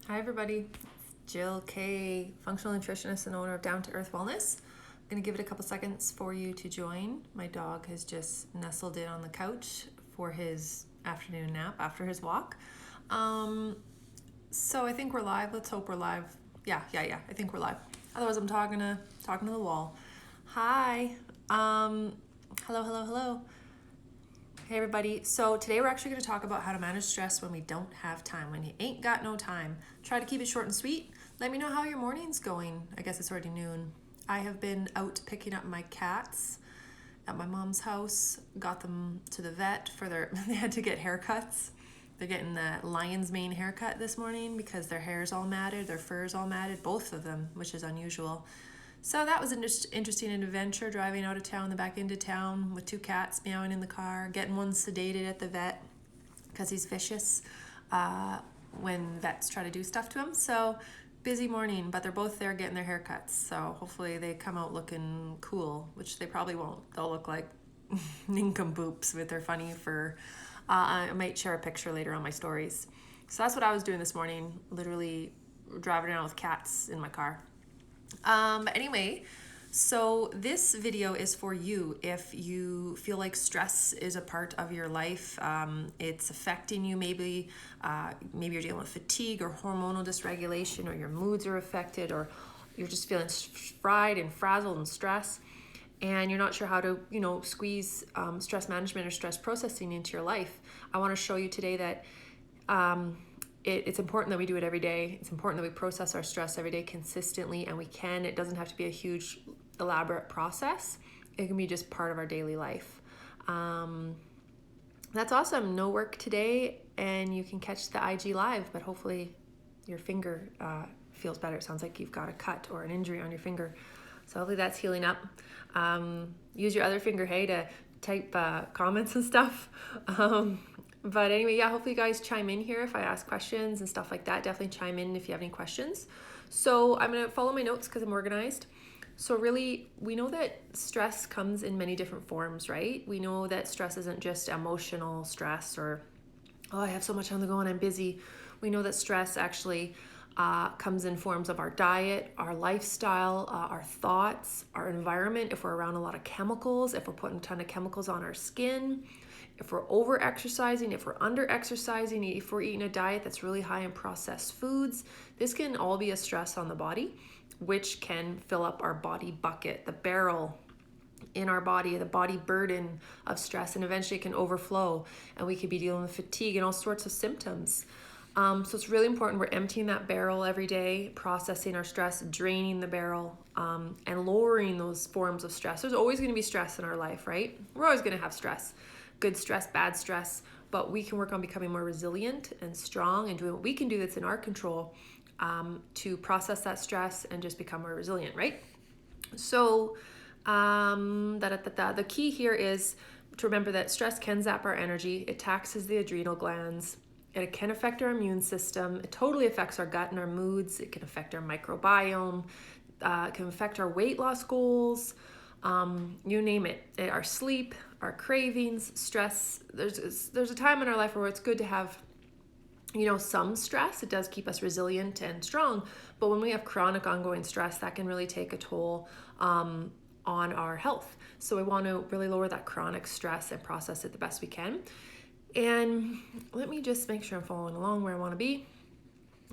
Hi everybody, it's Jill K, functional nutritionist and owner of Down to Earth Wellness. I'm going to give it a couple seconds for you to join. My dog has just nestled in on the couch for his afternoon nap after his walk. So I think we're live. Let's hope we're live. Yeah, I think we're live. Otherwise I'm talking to the wall. Hi. Hello. Hey everybody, so today we're actually going to talk about how to manage stress when we don't have time, when you ain't got no time. Try to keep it short and sweet. Let me know how your morning's going. I guess it's already noon. I have been out picking up my cats at my mom's house, got them to the vet for they had to get haircuts. They're getting the lion's mane haircut this morning because their hair's all matted, their fur's all matted, both of them, which is unusual. So that was an interesting adventure, driving out of town, then back into town with two cats meowing in the car, getting one sedated at the vet because he's vicious when vets try to do stuff to him. So busy morning, but they're both there getting their haircuts. So hopefully they come out looking cool, which they probably won't. They'll look like nincompoops with their funny fur. I might share a picture later on my stories. So that's what I was doing this morning, literally driving around with cats in my car. But anyway, so this video is for you if you feel like stress is a part of your life. It's affecting you. Maybe you're dealing with fatigue or hormonal dysregulation, or your moods are affected, or you're just feeling fried and frazzled and stressed, and you're not sure how to, squeeze stress management or stress processing into your life. I want to show you today that it's important that we do it every day. It's important that we process our stress every day consistently, and it doesn't have to be a huge, elaborate process. It can be just part of our daily life. That's awesome. No work today, and you can catch the IG live, but hopefully your finger feels better. It sounds like you've got a cut or an injury on your finger. So hopefully that's healing up. Use your other finger, hey, to type comments and stuff. But anyway, hopefully you guys chime in here if I ask questions and stuff like that. Definitely chime in if you have any questions. So I'm going to follow my notes because I'm organized. So really, we know that stress comes in many different forms, right? We know that stress isn't just emotional stress or, oh, I have so much on the go and I'm busy. We know that stress actually comes in forms of our diet, our lifestyle, our thoughts, our environment. If we're around a lot of chemicals, if we're putting a ton of chemicals on our skin, if we're over exercising, if we're under exercising, if we're eating a diet that's really high in processed foods, this can all be a stress on the body, which can fill up our body bucket, the barrel in our body, the body burden of stress, and eventually it can overflow, and we could be dealing with fatigue and all sorts of symptoms. So it's really important we're emptying that barrel every day, processing our stress, draining the barrel, and lowering those forms of stress. There's always going to be stress in our life, right? We're always going to have stress. Good stress, bad stress, but we can work on becoming more resilient and strong and doing what we can do that's in our control to process that stress and just become more resilient, right? So the key here is to remember that stress can zap our energy. It taxes the adrenal glands. It can affect our immune system. It totally affects our gut and our moods. It can affect our microbiome. It can affect our weight loss goals. You name it. Our sleep, our cravings, stress. There's a time in our life where it's good to have, some stress. It does keep us resilient and strong. But when we have chronic ongoing stress, that can really take a toll on our health. So we want to really lower that chronic stress and process it the best we can. And let me just make sure I'm following along where I want to be.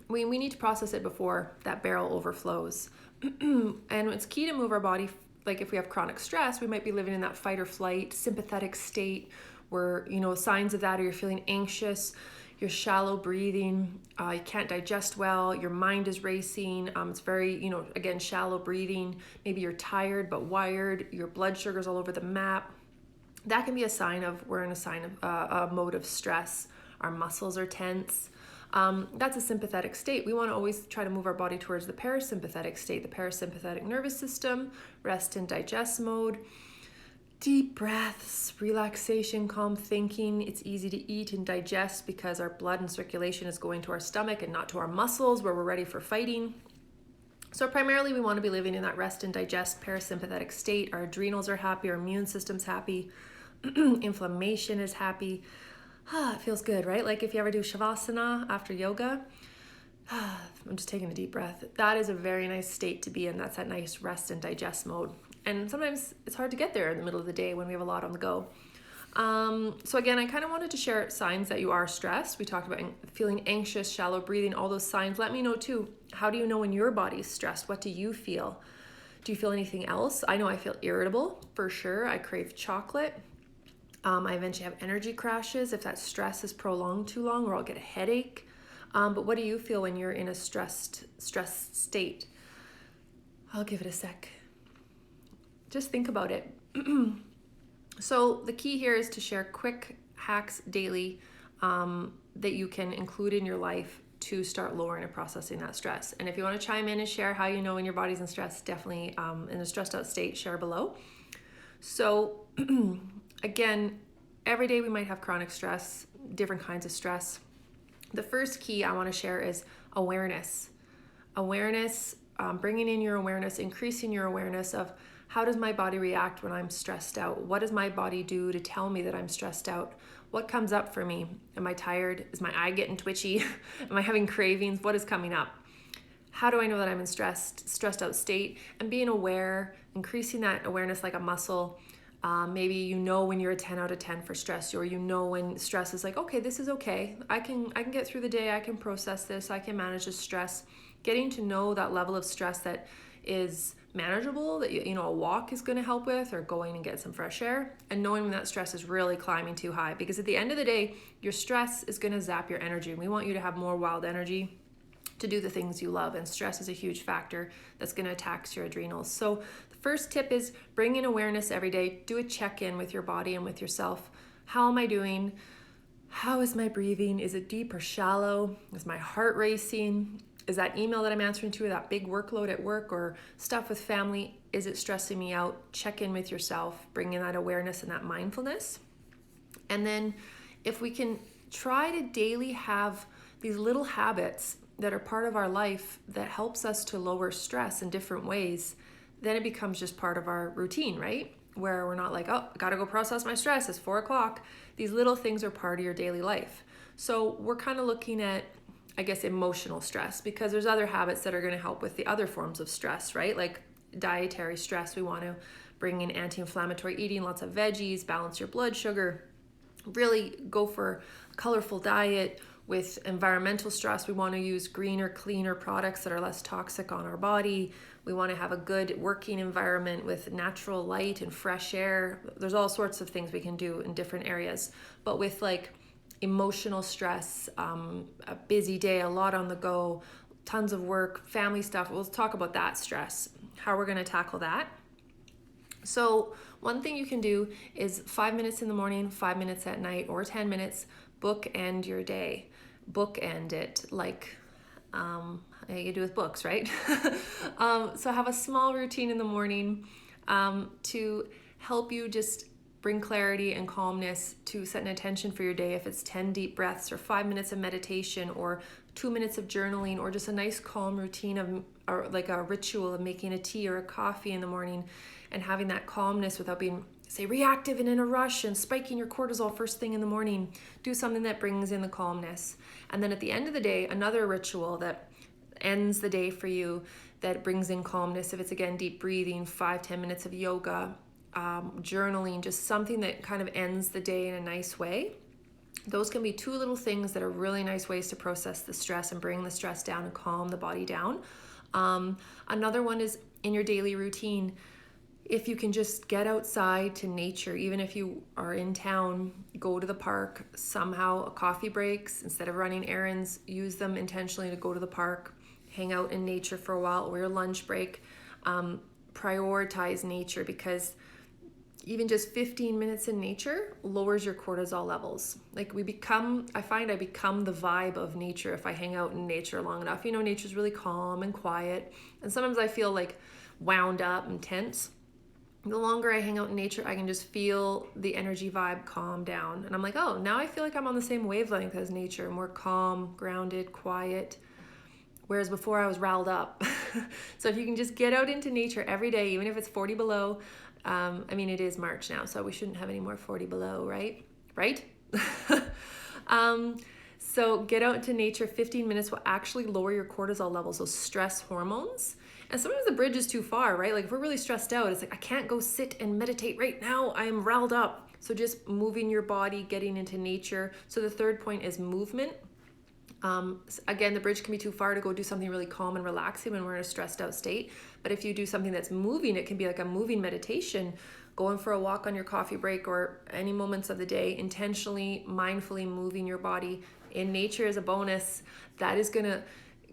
We need to process it before that barrel overflows. And it's key to move our body. Like if we have chronic stress, we might be living in that fight or flight, sympathetic state where, signs of that are you're feeling anxious, you're shallow breathing, you can't digest well, your mind is racing. It's very, again, shallow breathing. Maybe you're tired but wired, your blood sugar's all over the map. That can be a sign of we're in a mode of stress. Our muscles are tense. That's a sympathetic state. We want to always try to move our body towards the parasympathetic state, the parasympathetic nervous system, rest and digest mode. Deep breaths, relaxation, calm thinking. It's easy to eat and digest because our blood and circulation is going to our stomach and not to our muscles where we're ready for fighting. So primarily we want to be living in that rest and digest parasympathetic state. Our adrenals are happy, our immune system's happy, inflammation is happy. It feels good, right? Like if you ever do Shavasana after yoga, I'm just taking a deep breath. That is a very nice state to be in. That's that nice rest and digest mode. And sometimes it's hard to get there in the middle of the day when we have a lot on the go. So again, I kind of wanted to share signs that you are stressed. We talked about feeling anxious, shallow breathing, all those signs. Let me know too. How do you know when your body's stressed? What do you feel? Do you feel anything else? I know I feel irritable for sure. I crave chocolate. I eventually have energy crashes if that stress is prolonged too long, or I'll get a headache. But what do you feel when you're in a stressed state? I'll give it a sec. Just think about it. So the key here is to share quick hacks daily that you can include in your life to start lowering and processing that stress. And if you want to chime in and share how you know when your body's in stress, definitely in a stressed out state, share below. So again, every day we might have chronic stress, different kinds of stress. The first key I want to share is awareness. Awareness, bringing in your awareness, increasing your awareness of how does my body react when I'm stressed out? What does my body do to tell me that I'm stressed out? What comes up for me? Am I tired? Is my eye getting twitchy? Am I having cravings? What is coming up? How do I know that I'm in stressed out state? And being aware, increasing that awareness like a muscle. Maybe you know when you're a 10 out of 10 for stress, or you know when stress is like, okay, this is okay. I can get through the day. I can process this. I can manage this stress. Getting to know that level of stress that is manageable, that you know a walk is going to help with, or going and get some fresh air, and knowing when that stress is really climbing too high, because at the end of the day your stress is going to zap your energy, and we want you to have more wild energy to do the things you love, and stress is a huge factor that's going to tax your adrenals. So the first tip is bring in awareness every day. Do a check-in with your body and with yourself. How am I doing? How is my breathing? Is it deep or shallow? Is my heart racing? Is that email that I'm answering to, or that big workload at work, or stuff with family, is it stressing me out? Check in with yourself, bring in that awareness and that mindfulness. And then if we can try to daily have these little habits that are part of our life that helps us to lower stress in different ways, then it becomes just part of our routine, right? Where we're not like, oh, I gotta go process my stress, it's 4:00. These little things are part of your daily life. So we're kind of looking at, I guess, emotional stress, because there's other habits that are going to help with the other forms of stress, right? Like dietary stress, we want to bring in anti-inflammatory eating, lots of veggies, balance your blood sugar, really go for a colorful diet. With environmental stress, we want to use greener, cleaner products that are less toxic on our body. We want to have a good working environment with natural light and fresh air. There's all sorts of things we can do in different areas, but with like emotional stress, a busy day, a lot on the go, tons of work, family stuff. We'll talk about that stress, how we're going to tackle that. So one thing you can do is 5 minutes in the morning, 5 minutes at night, or 10 minutes, bookend your day. Bookend it like you do with books, right? So have a small routine in the morning to help you just bring clarity and calmness, to set an intention for your day. If it's 10 deep breaths, or 5 minutes of meditation, or 2 minutes of journaling, or just a nice calm routine of, or like a ritual of making a tea or a coffee in the morning, and having that calmness without being, say, reactive and in a rush and spiking your cortisol first thing in the morning. Do something that brings in the calmness. And then at the end of the day, another ritual that ends the day for you, that brings in calmness. If it's, again, deep breathing, 5-10 minutes of yoga, journaling, just something that kind of ends the day in a nice way. Those can be two little things that are really nice ways to process the stress and bring the stress down and calm the body down. Another one is in your daily routine. If you can just get outside to nature, even if you are in town, go to the park, somehow coffee breaks, instead of running errands, use them intentionally to go to the park, hang out in nature for a while, or your lunch break. Prioritize nature, because even just 15 minutes in nature lowers your cortisol levels. Like I find I become the vibe of nature if I hang out in nature long enough. You know, nature's really calm and quiet, and sometimes I feel like wound up and tense. The longer I hang out in nature, I can just feel the energy vibe calm down. And I'm like, oh, now I feel like I'm on the same wavelength as nature, more calm, grounded, quiet. Whereas before I was riled up. So if you can just get out into nature every day, even if it's 40 below, I mean, it is March now, so we shouldn't have any more 40 below, right? So get out into nature. 15 minutes will actually lower your cortisol levels, those stress hormones. And sometimes the bridge is too far, right? Like if we're really stressed out, it's like, I can't go sit and meditate right now. I am riled up. So just moving your body, getting into nature. So the third point is movement. Again, the bridge can be too far to go do something really calm and relaxing when we're in a stressed out state. But if you do something that's moving, it can be like a moving meditation, going for a walk on your coffee break or any moments of the day, intentionally, mindfully moving your body in nature is a bonus. That is going to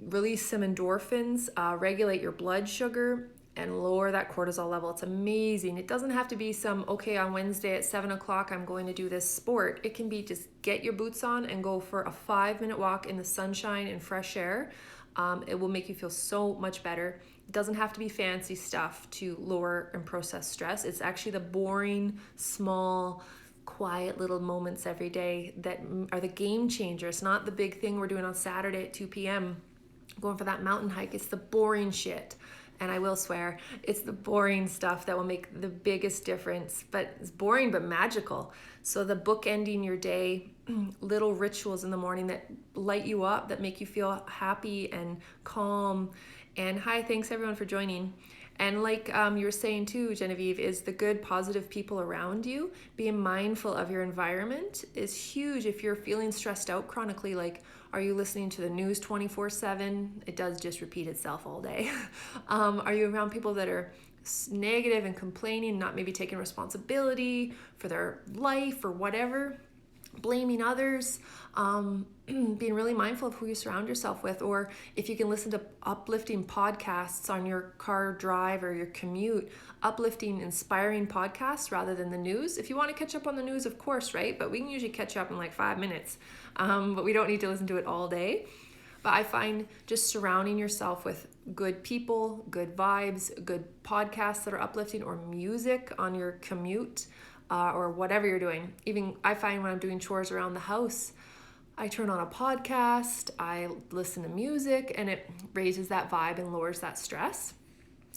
release some endorphins, regulate your blood sugar, and lower that cortisol level. It's amazing. It doesn't have to be some, okay, on Wednesday at 7 o'clock, I'm going to do this sport. It can be just get your boots on and go for a 5-minute walk in the sunshine and fresh air. It will make you feel so much better. It doesn't have to be fancy stuff to lower and process stress. It's actually the boring, small, quiet little moments every day that are the game changer. It's not the big thing we're doing on Saturday at 2 p.m. going for that mountain hike. It's the boring shit. And I will swear, it's the boring stuff that will make the biggest difference. But it's boring but magical. So the bookending your day, little rituals in the morning that light you up, that make you feel happy and calm. And hi, thanks everyone for joining. And like you were saying too, Genevieve, is the good, positive people around you. Being mindful of your environment is huge. If you're feeling stressed out chronically, like, are you listening to the news 24/7? It does just repeat itself all day. Are you around people that are negative and complaining, not maybe taking responsibility for their life or whatever, blaming others? Being really mindful of who you surround yourself with, or if you can listen to uplifting podcasts on your car drive or your commute, uplifting, inspiring podcasts rather than the news. If you want to catch up on the news, of course, right? But we can usually catch up in like 5 minutes, but we don't need to listen to it all day. But I find just surrounding yourself with good people, good vibes, good podcasts that are uplifting, or music on your commute, or whatever you're doing. Even I find when I'm doing chores around the house, I turn on a podcast, I listen to music, and it raises that vibe and lowers that stress.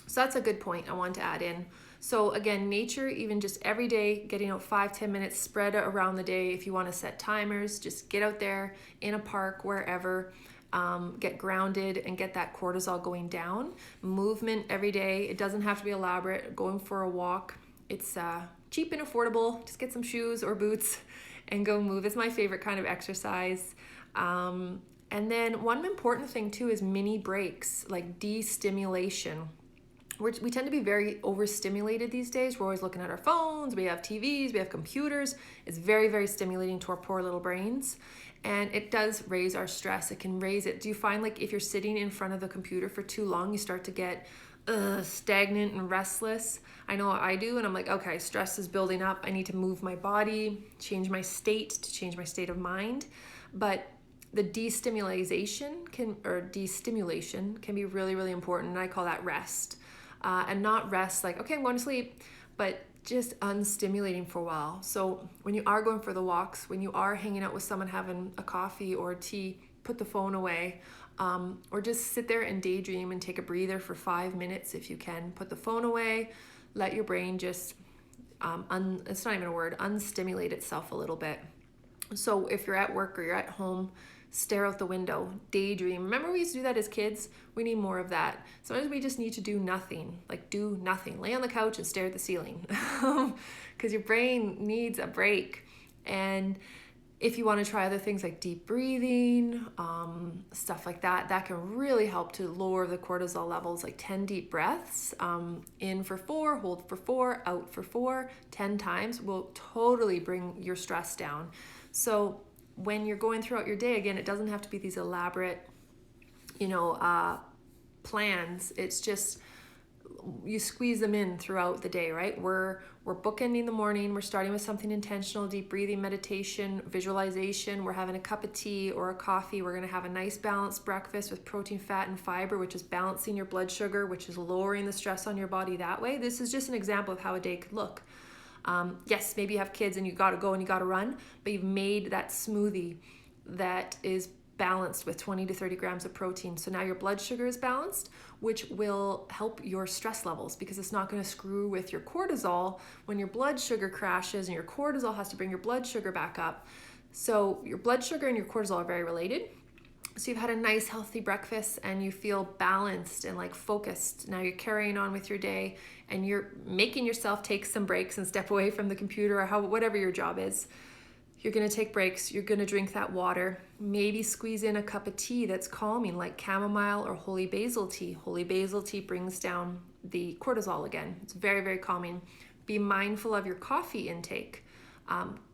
So that's a good point I want to add in. So again, nature, even just every day, getting out 5-10 minutes, spread it around the day. If you want to set timers, just get out there in a park, wherever, get grounded and get that cortisol going down. Movement every day. It doesn't have to be elaborate. Going for a walk, it's cheap and affordable. Just get some shoes or boots and go move. It's my favorite kind of exercise. And then one important thing too is mini breaks, like de-stimulation. We tend to be very overstimulated these days. We're always looking at our phones, we have TVs, we have computers. It's very, very stimulating to our poor little brains. And it does raise our stress. It can raise it. Do you find like if you're sitting in front of the computer for too long, you start to get stagnant and restless? I know I do, and I'm like, okay, stress is building up. I need to move my body, change my state of mind. But the destimulation can be really, really important. And I call that rest. And not rest like, okay, I'm going to sleep, but just unstimulating for a while. So when you are going for the walks, when you are hanging out with someone having a coffee or tea, put the phone away. Or just sit there and daydream and take a breather for 5 minutes if you can. Put the phone away, let your brain just, it's not even a word, unstimulate itself a little bit. So if you're at work or you're at home, stare out the window, daydream. Remember we used to do that as kids? We need more of that. Sometimes we just need to do nothing, like do nothing. Lay on the couch and stare at the ceiling because your brain needs a break. And if you want to try other things like deep breathing, stuff like that, that can really help to lower the cortisol levels, like 10 deep breaths, in for 4, hold for 4, out for 4, 10 times will totally bring your stress down. So when you're going throughout your day, again, it doesn't have to be these elaborate, plans. It's just, you squeeze them in throughout the day, right? We're bookending the morning. We're starting with something intentional, deep breathing, meditation, visualization. We're having a cup of tea or a coffee. We're going to have a nice balanced breakfast with protein, fat, and fiber, which is balancing your blood sugar, which is lowering the stress on your body that way. This is just an example of how a day could look. Yes, maybe you have kids and you got to go and you got to run, but you've made that smoothie that is balanced with 20 to 30 grams of protein. So now your blood sugar is balanced, which will help your stress levels because it's not going to screw with your cortisol. When your blood sugar crashes and your cortisol has to bring your blood sugar back up, So your blood sugar and your cortisol are very related. So you've had a nice healthy breakfast and you feel balanced and like focused. Now you're carrying on with your day and you're making yourself take some breaks and step away from the computer or whatever your job is. You're going to take breaks. You're going to drink that water. Maybe squeeze in a cup of tea that's calming, like chamomile or holy basil tea. Holy basil tea brings down the cortisol again. It's very, very calming. Be mindful of your coffee intake.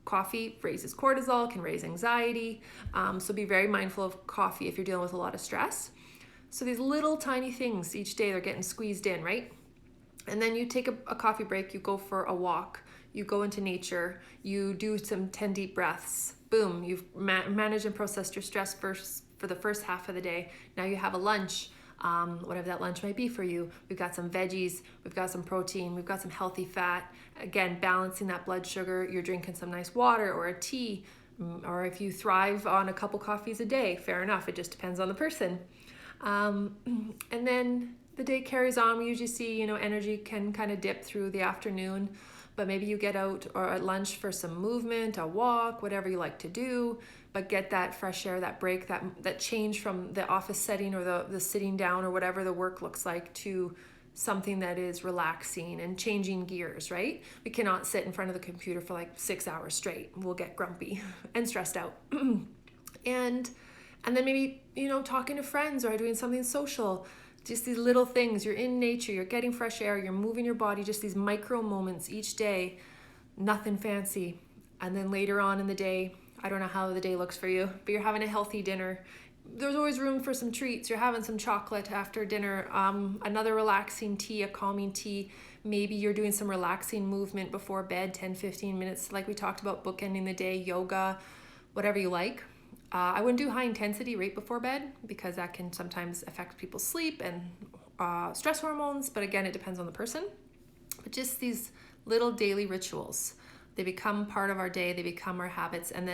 Coffee raises cortisol, can raise anxiety. So be very mindful of coffee if you're dealing with a lot of stress. So these little tiny things each day, they're getting squeezed in, right? And then you take a coffee break, you go for a walk, you go into nature, you do some 10 deep breaths. Boom, you've managed and processed your stress first for the first half of the day. Now you have a lunch. Whatever that lunch might be for you. We've got some veggies, we've got some protein, we've got some healthy fat. Again, balancing that blood sugar. You're drinking some nice water or a tea, or if you thrive on a couple coffees a day, fair enough. It just depends on the person. And then the day carries on. We usually see, energy can kind of dip through the afternoon, but maybe you get out or at lunch for some movement, a walk, whatever you like to do. But get that fresh air, that break, that change from the office setting or the sitting down or whatever the work looks like to something that is relaxing and changing gears, right? We cannot sit in front of the computer for like 6 hours straight. We'll get grumpy and stressed out. and then maybe, talking to friends or doing something social. Just these little things. You're in nature, you're getting fresh air, you're moving your body, just these micro moments each day. Nothing fancy. And then later on in the day, I don't know how the day looks for you, but you're having a healthy dinner. There's always room for some treats. You're having some chocolate after dinner, another relaxing tea, a calming tea. Maybe you're doing some relaxing movement before bed, 10, 15 minutes, like we talked about, bookending the day, yoga, whatever you like. I wouldn't do high intensity right before bed because that can sometimes affect people's sleep and stress hormones. But again, it depends on the person. But just these little daily rituals, they become part of our day, they become our habits, and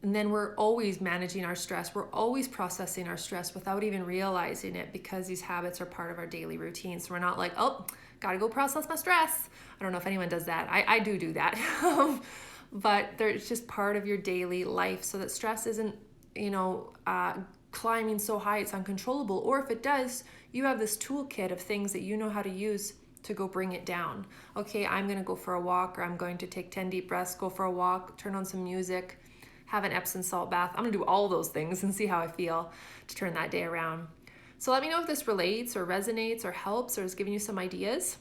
then we're always managing our stress. We're always processing our stress without even realizing it because these habits are part of our daily routine. So we're not like, oh, gotta go process my stress. I don't know if anyone does that. I do that. But it's just part of your daily life so that stress isn't, climbing so high it's uncontrollable. Or if it does, you have this toolkit of things that you know how to use to go bring it down. Okay, I'm going to go for a walk, or I'm going to take 10 deep breaths, go for a walk, turn on some music, have an Epsom salt bath. I'm going to do all those things and see how I feel to turn that day around. So let me know if this relates or resonates or helps or is giving you some ideas.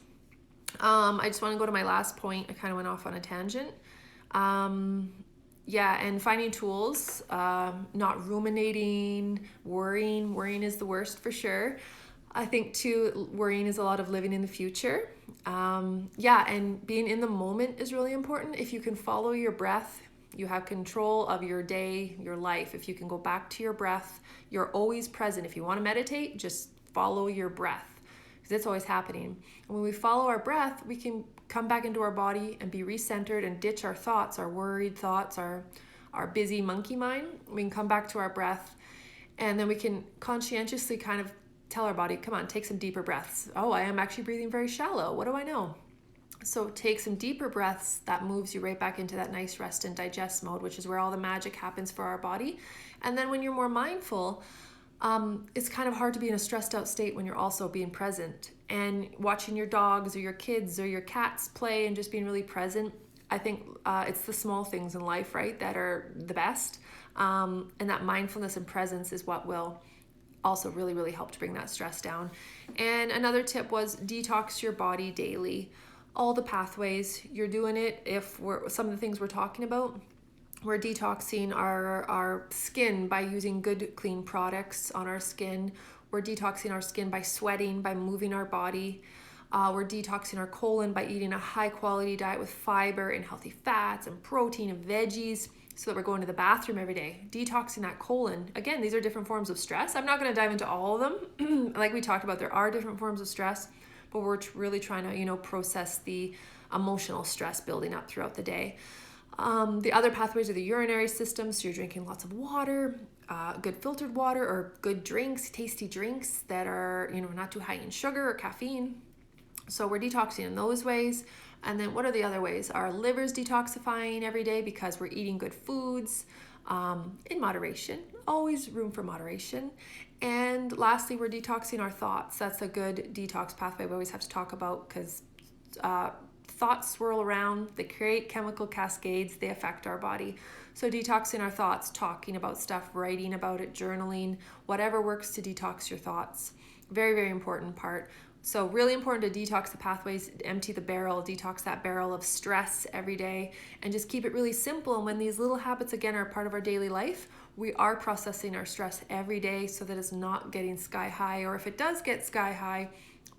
I just want to go to my last point. I kind of went off on a tangent. And finding tools, not ruminating, worrying. Worrying is the worst for sure. I think too, worrying is a lot of living in the future. And being in the moment is really important. If you can follow your breath, you have control of your day, your life. If you can go back to your breath, you're always present. If you want to meditate, just follow your breath because it's always happening. And when we follow our breath, we can come back into our body and be recentered and ditch our thoughts, our worried thoughts, our busy monkey mind. We can come back to our breath, and then we can conscientiously kind of tell our body, come on, take some deeper breaths. Oh, I am actually breathing very shallow. What do I know? So take some deeper breaths. That moves you right back into that nice rest and digest mode, which is where all the magic happens for our body. And then when you're more mindful, it's kind of hard to be in a stressed out state when you're also being present and watching your dogs or your kids or your cats play and just being really present. I think it's the small things in life, right, that are the best. And that mindfulness and presence is what will also really, really help to bring that stress down. And another tip was detox your body daily. All the pathways, you're doing it. Some of the things we're talking about, we're detoxing our skin by using good, clean products on our skin. We're detoxing our skin by sweating, by moving our body. We're detoxing our colon by eating a high quality diet with fiber and healthy fats and protein and veggies so that we're going to the bathroom every day. Detoxing that colon. Again, these are different forms of stress. I'm not going to dive into all of them. Like we talked about, there are different forms of stress, but we're really trying to, process the emotional stress building up throughout the day. The other pathways are the urinary system. So you're drinking lots of water, good filtered water or good drinks, tasty drinks that are, not too high in sugar or caffeine. So we're detoxing in those ways. And then what are the other ways? Our liver's detoxifying every day because we're eating good foods in moderation, always room for moderation. And lastly, we're detoxing our thoughts. That's a good detox pathway we always have to talk about, because thoughts swirl around, they create chemical cascades, they affect our body. So detoxing our thoughts, talking about stuff, writing about it, journaling, whatever works to detox your thoughts. Very, very important part. So really important to detox the pathways, empty the barrel, detox that barrel of stress every day, and just keep it really simple. And when these little habits, again, are part of our daily life, we are processing our stress every day so that it's not getting sky high. Or if it does get sky high,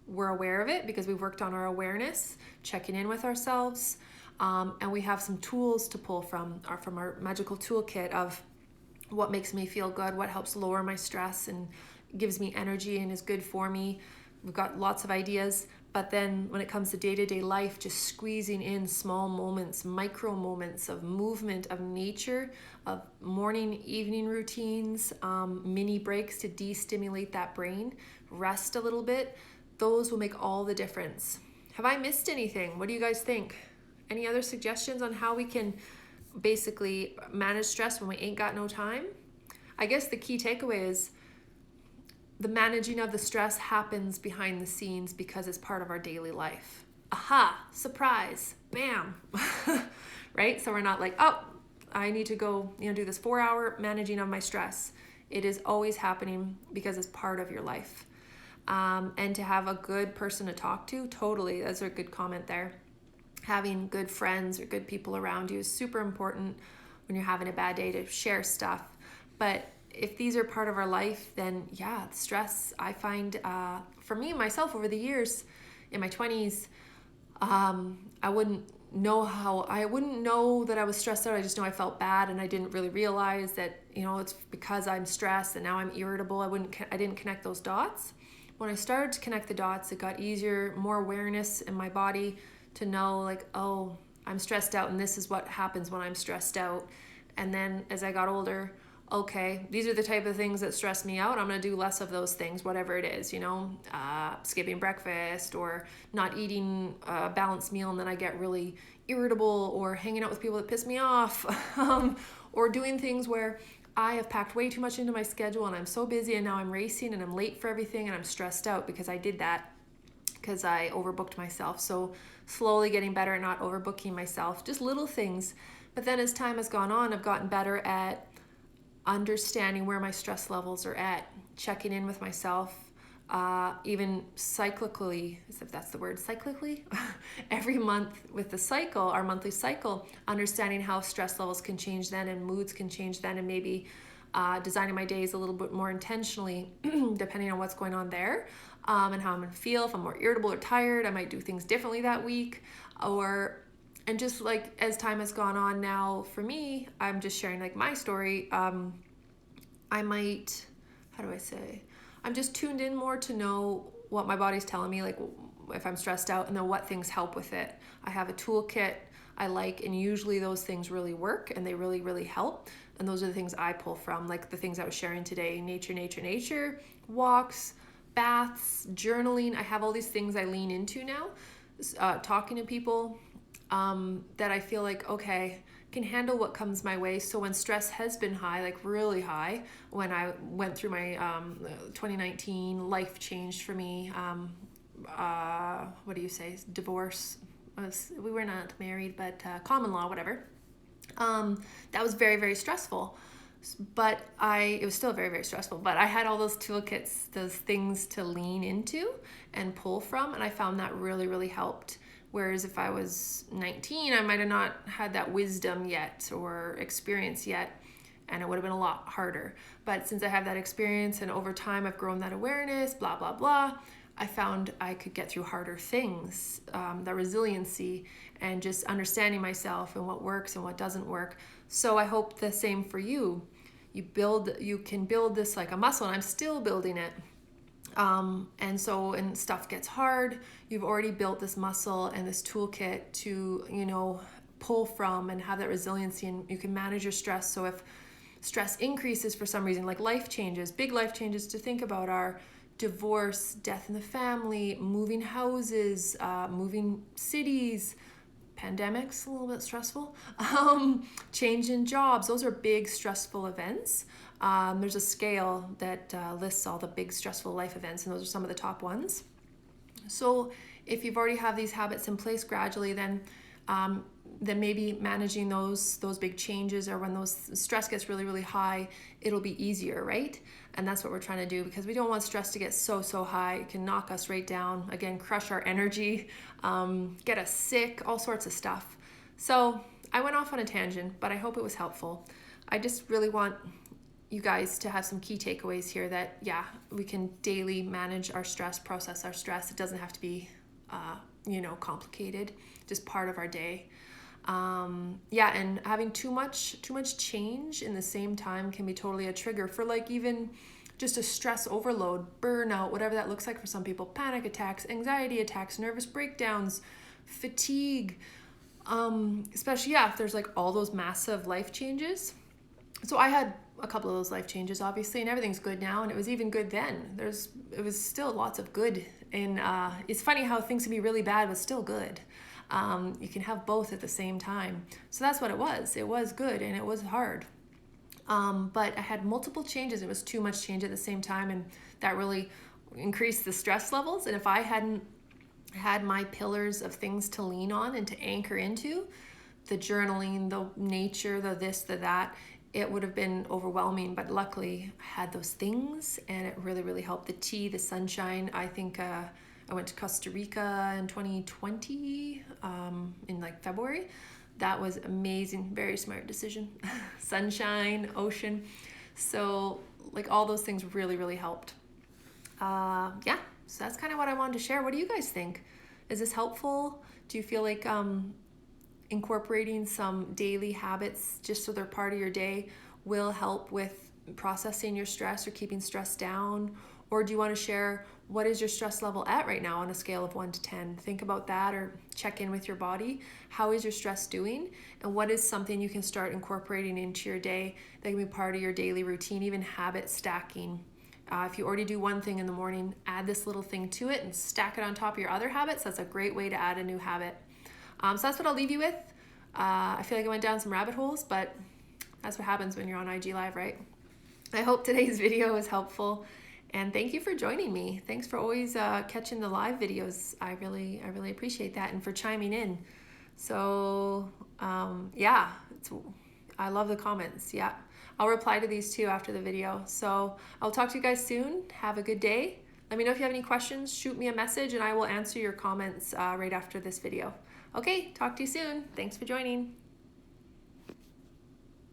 we're aware of it because we've worked on our awareness, checking in with ourselves, and we have some tools to pull from our magical toolkit of what makes me feel good, what helps lower my stress and gives me energy and is good for me. We've got lots of ideas, but then when it comes to day-to-day life, just squeezing in small moments, micro moments of movement, of nature, of morning, evening routines, mini breaks to de-stimulate that brain, rest a little bit. Those will make all the difference. Have I missed anything? What do you guys think? Any other suggestions on how we can basically manage stress when we ain't got no time? I guess the key takeaway is the managing of the stress happens behind the scenes because it's part of our daily life. Aha, surprise, bam, right? So we're not like, oh, I need to go, do this 4-hour managing of my stress. It is always happening because it's part of your life. And to have a good person to talk to, totally, that's a good comment there. Having good friends or good people around you is super important when you're having a bad day to share stuff. But if these are part of our life, then yeah, stress, I find, for me, myself, over the years, in my 20s, I wouldn't know that I was stressed out. I just know I felt bad, and I didn't really realize that, it's because I'm stressed and now I'm irritable. I didn't connect those dots. When I started to connect the dots, it got easier, more awareness in my body to know, like, oh, I'm stressed out and this is what happens when I'm stressed out. And then as I got older, okay, these are the type of things that stress me out. I'm going to do less of those things, whatever it is, skipping breakfast or not eating a balanced meal, and then I get really irritable, or hanging out with people that piss me off, or doing things where I have packed way too much into my schedule and I'm so busy and now I'm racing and I'm late for everything and I'm stressed out because I did that, because I overbooked myself. So slowly getting better at not overbooking myself, just little things. But then as time has gone on, I've gotten better at understanding where my stress levels are at, checking in with myself, even cyclically, if that's the word, cyclically, every month with the cycle, our monthly cycle, understanding how stress levels can change then and moods can change then, and maybe designing my days a little bit more intentionally depending on what's going on there, and how I'm going to feel. If I'm more irritable or tired, I might do things differently that week, and just like as time has gone on now, for me, I'm just sharing like my story. I might, I'm just tuned in more to know what my body's telling me, like if I'm stressed out, and then what things help with it. I have a toolkit I like, and usually those things really work and they really, really help. And those are the things I pull from, like the things I was sharing today: nature, walks, baths, journaling. I have all these things I lean into now, talking to people, that I feel like, okay, can handle what comes my way. So when stress has been high, like really high, when I went through my 2019, life changed for me. Divorce. We were not married, but common law, whatever. That was very, very stressful. But it was still very, very stressful. But I had all those toolkits, those things to lean into and pull from, and I found that really, really helped. Whereas if I was 19, I might have not had that wisdom yet or experience yet, and it would have been a lot harder. But since I have that experience and over time I've grown that awareness, blah, blah, blah, I found I could get through harder things, the resiliency and just understanding myself and what works and what doesn't work. So I hope the same for you. You can build this like a muscle, and I'm still building it. And so when stuff gets hard, you've already built this muscle and this toolkit to, pull from and have that resiliency, and you can manage your stress. So if stress increases for some reason, like life changes, big life changes to think about are divorce, death in the family, moving houses, moving cities, pandemics, a little bit stressful, change in jobs. Those are big stressful events. There's a scale that lists all the big stressful life events, and those are some of the top ones. So if you've already have these habits in place gradually, then maybe managing those big changes, or when those stress gets really, really high, it'll be easier, right? And that's what we're trying to do, because we don't want stress to get so high. It can knock us right down, again, crush our energy, get us sick, all sorts of stuff. So I went off on a tangent, but I hope it was helpful. I just really want you guys to have some key takeaways here that, yeah, we can daily manage our stress, process our stress. It doesn't have to be, complicated, just part of our day. And having too much change in the same time can be totally a trigger for like even just a stress overload, burnout, whatever that looks like for some people, panic attacks, anxiety attacks, nervous breakdowns, fatigue, especially if there's like all those massive life changes. So I had a couple of those life changes, obviously, and everything's good now, and it was even good then. It was still lots of good, and it's funny how things can be really bad but still good. You can have both at the same time. So that's what it was. It was good and it was hard. But I had multiple changes. It was too much change at the same time, and that really increased the stress levels. And if I hadn't had my pillars of things to lean on and to anchor into, the journaling, the nature, the this, the that, it would have been overwhelming. But luckily I had those things, and it really, really helped. The tea, the sunshine. I think I went to Costa Rica in 2020 in like February. That was amazing. Very smart decision. Sunshine, ocean. So like all those things really, really helped. So that's kind of what I wanted to share. What do you guys think? Is this helpful? Do you feel like incorporating some daily habits just so they're part of your day will help with processing your stress or keeping stress down? Or do you want to share what is your stress level at right now on a scale of 1 to 10? Think about that, or check in with your body. How is your stress doing? And what is something you can start incorporating into your day that can be part of your daily routine, even habit stacking? If you already do one thing in the morning, add this little thing to it and stack it on top of your other habits. That's a great way to add a new habit. So that's what I'll leave you with. I feel like I went down some rabbit holes, but that's what happens when you're on IG Live, right? I hope today's video was helpful, and thank you for joining me. Thanks for always catching the live videos. I really appreciate that, and for chiming in. So I love the comments. Yeah, I'll reply to these too after the video. So I'll talk to you guys soon. Have a good day. Let me know if you have any questions. Shoot me a message and I will answer your comments right after this video. Okay, talk to you soon. Thanks for joining.